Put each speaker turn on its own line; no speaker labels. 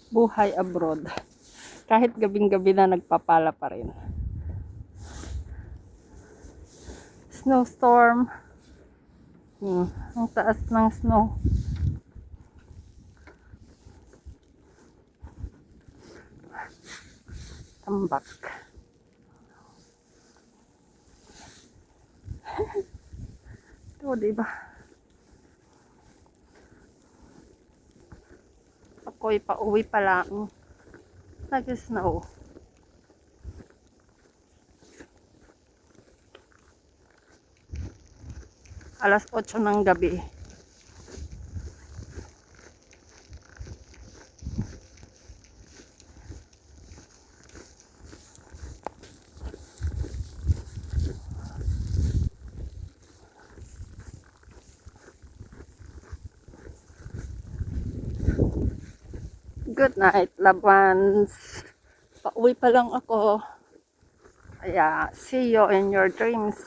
buhay abroad. Kahit gabing-gabi na nagpapala pa rin. Snowstorm. Ang taas ng snow. Tambak. Ito, diba? Ako'y pauwi pa lang. Nag-snow. Alas 8 ng gabi. Good night, loved ones. Pauwi pa lang ako. Kaya, see you in your dreams.